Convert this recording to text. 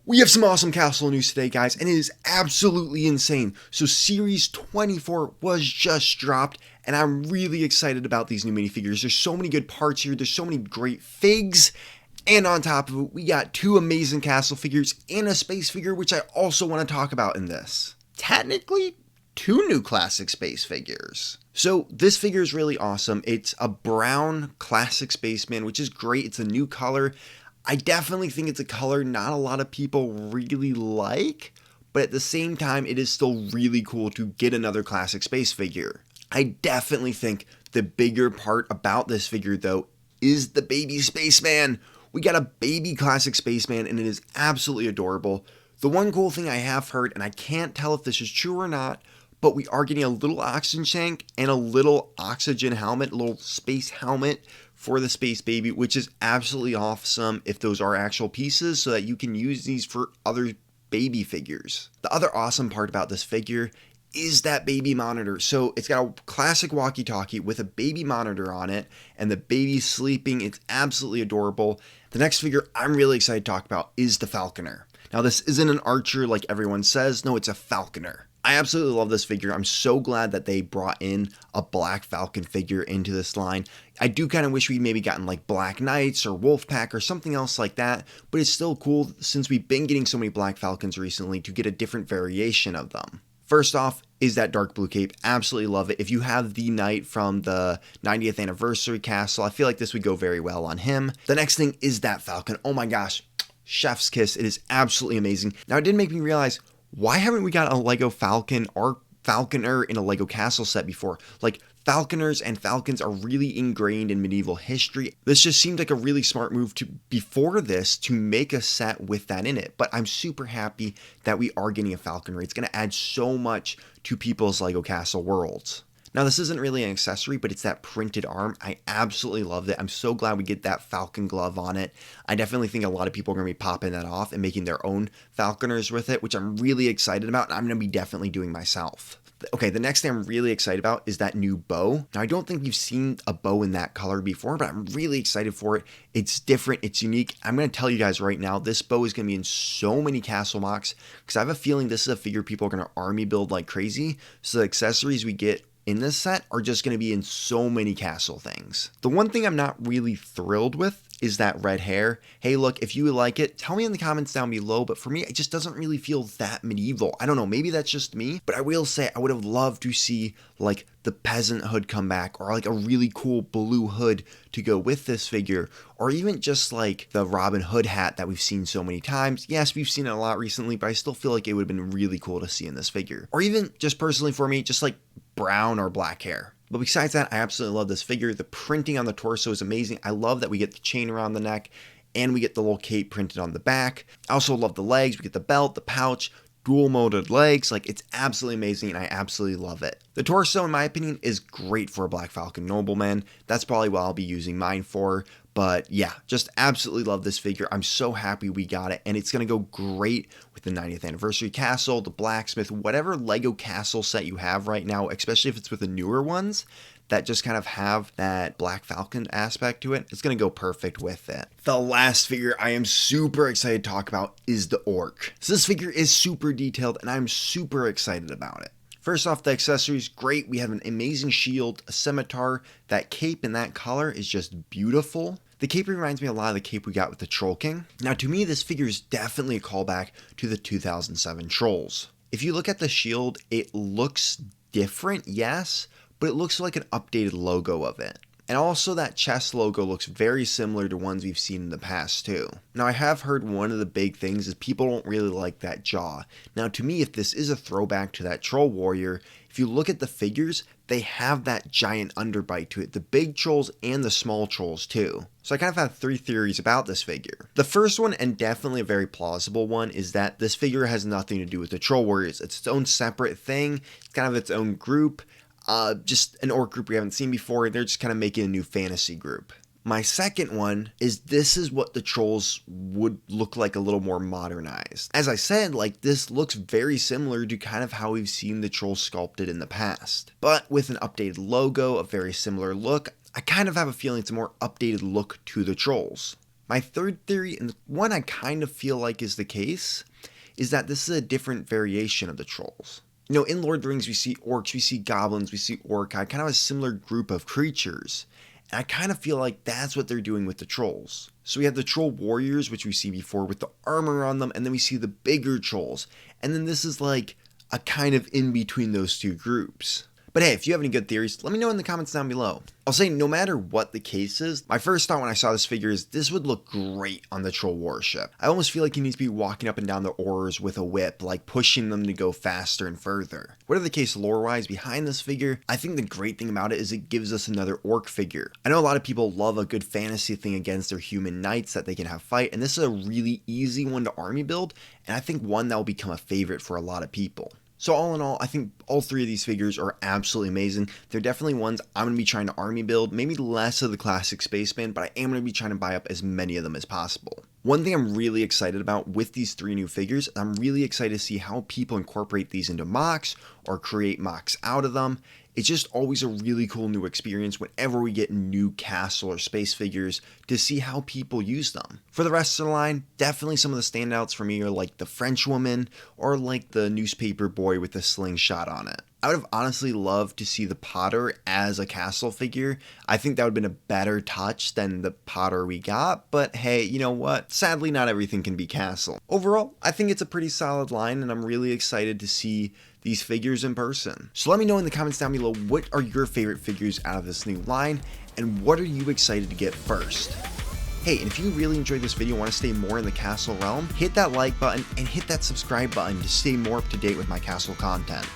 We have some awesome castle news today, guys, and it is absolutely insane. So Series 24 was just dropped, and I'm really excited about these new minifigures. There's so many good parts here, there's so many great figs, and on top of it, we got two amazing castle figures and a space figure, which I also want to talk about in this. Technically, two new classic space figures. So this figure is really awesome. It's a brown classic spaceman, which is great. It's a new color. I definitely think it's a color not a lot of people really like, but at the same time, it is still really cool to get another classic space figure. I definitely think the bigger part about this figure, though, is the baby spaceman. We got a baby classic spaceman, and it is absolutely adorable. The one cool thing I have heard, and I can't tell if this is true or not, but we are getting a little oxygen tank and a little oxygen helmet, a little space helmet for the space baby, which is absolutely awesome if those are actual pieces so that you can use these for other baby figures. The other awesome part about this figure is that baby monitor. So it's got a classic walkie-talkie with a baby monitor on it, and the baby's sleeping. It's absolutely adorable. The next figure I'm really excited to talk about is the Falconer. Now, this isn't an archer like everyone says. No, it's a Falconer. I absolutely love this figure. I'm so glad that they brought in a Black Falcon figure into this line. I do kind of wish we'd maybe gotten like Black Knights or Wolfpack or something else like that, but it's still cool since we've been getting so many Black Falcons recently to get a different variation of them. First off is that dark blue cape. Absolutely love it. If you have the knight from the 90th anniversary castle, I feel like this would go very well on him. The next thing is that Falcon. Oh my gosh, chef's kiss. It is absolutely amazing. Now, it did make me realize, why haven't we got a Lego Falcon or Falconer in a Lego castle set before? Like, Falconers and Falcons are really ingrained in medieval history. This just seemed like a really smart move before this to make a set with that in it. But I'm super happy that we are getting a Falconer. It's going to add so much to people's Lego castle worlds. Now, this isn't really an accessory, but it's that printed arm. I absolutely loved it. I'm so glad we get that Falcon glove on it. I definitely think a lot of people are going to be popping that off and making their own Falconers with it, which I'm really excited about, and I'm going to be definitely doing myself. Okay, the next thing I'm really excited about is that new bow. Now, I don't think we've seen a bow in that color before, but I'm really excited for it. It's different, it's unique. I'm going to tell you guys right now, this bow is going to be in so many castle mocks, because I have a feeling this is a figure people are going to army build like crazy, so the accessories we get in this set are just going to be in so many castle things. The one thing I'm not really thrilled with is that red hair. Hey, look, if you like it, tell me in the comments down below, but for me, it just doesn't really feel that medieval. I don't know, maybe that's just me, but I will say I would have loved to see like the peasant hood come back, or like a really cool blue hood to go with this figure, or even just like the Robin Hood hat that we've seen so many times. Yes, we've seen it a lot recently, but I still feel like it would have been really cool to see in this figure. Or even just personally for me, just like brown or black hair. But besides that, I absolutely love this figure. The printing on the torso is amazing. I love that we get the chain around the neck and we get the little cape printed on the back. I also love the legs. We get the belt, the pouch, dual molded legs. Like, it's absolutely amazing, and I absolutely love it. The torso, in my opinion, is great for a Black Falcon nobleman. That's probably what I'll be using mine for. But yeah, just absolutely love this figure. I'm so happy we got it, and it's going to go great with the 90th anniversary castle, the blacksmith, whatever Lego castle set you have right now, especially if it's with the newer ones that just kind of have that Black Falcon aspect to it. It's going to go perfect with it. The last figure I am super excited to talk about is the Orc. So this figure is super detailed, and I'm super excited about it. First off, the accessories, great. We have an amazing shield, a scimitar. That cape in that color is just beautiful. The cape reminds me a lot of the cape we got with the Troll King. Now, to me, this figure is definitely a callback to the 2007 Trolls. If you look at the shield, it looks different, yes, but it looks like an updated logo of it. And also that chest logo looks very similar to ones we've seen in the past too. Now, I have heard one of the big things is people don't really like that jaw. Now, to me, if this is a throwback to that Troll Warrior, if you look at the figures, they have that giant underbite to it. The big trolls and the small trolls too. So I kind of have three theories about this figure. The first one, and definitely a very plausible one, is that this figure has nothing to do with the Troll Warriors. It's its own separate thing. It's kind of its own group. Just an orc group we haven't seen before. They're just kind of making a new fantasy group. My second one is this is what the trolls would look like a little more modernized. As I said, like, this looks very similar to kind of how we've seen the trolls sculpted in the past. But with an updated logo, a very similar look, I kind of have a feeling it's a more updated look to the trolls. My third theory, and one I kind of feel like is the case, is that this is a different variation of the trolls. You know, in Lord of the Rings, we see orcs, we see goblins, we see orcai, kind of a similar group of creatures. And I kind of feel like that's what they're doing with the trolls. So we have the troll warriors, which we see before with the armor on them, and then we see the bigger trolls. And then this is like a kind of in between those two groups. But hey, if you have any good theories, let me know in the comments down below. I'll say no matter what the case is, my first thought when I saw this figure is this would look great on the troll warship. I almost feel like he needs to be walking up and down the oars with a whip, like pushing them to go faster and further. Whatever the case lore-wise behind this figure, I think the great thing about it is it gives us another orc figure. I know a lot of people love a good fantasy thing against their human knights that they can have fight, and this is a really easy one to army build, and I think one that will become a favorite for a lot of people. So all in all, I think all three of these figures are absolutely amazing. They're definitely ones I'm going to be trying to army build, maybe less of the classic spaceman, but I am going to be trying to buy up as many of them as possible. One thing I'm really excited about with these three new figures, I'm really excited to see how people incorporate these into mocks or create mocks out of them. It's just always a really cool new experience whenever we get new castle or space figures to see how people use them. For the rest of the line, definitely some of the standouts for me are like the French woman or like the newspaper boy with the slingshot on it. I would have honestly loved to see the Potter as a castle figure. I think that would have been a better touch than the Potter we got, but hey, you know what? Sadly, not everything can be castle. Overall, I think it's a pretty solid line, and I'm really excited to see these figures in person. So let me know in the comments down below, what are your favorite figures out of this new line, and what are you excited to get first? Hey, and if you really enjoyed this video and want to stay more in the castle realm, hit that like button and hit that subscribe button to stay more up to date with my castle content.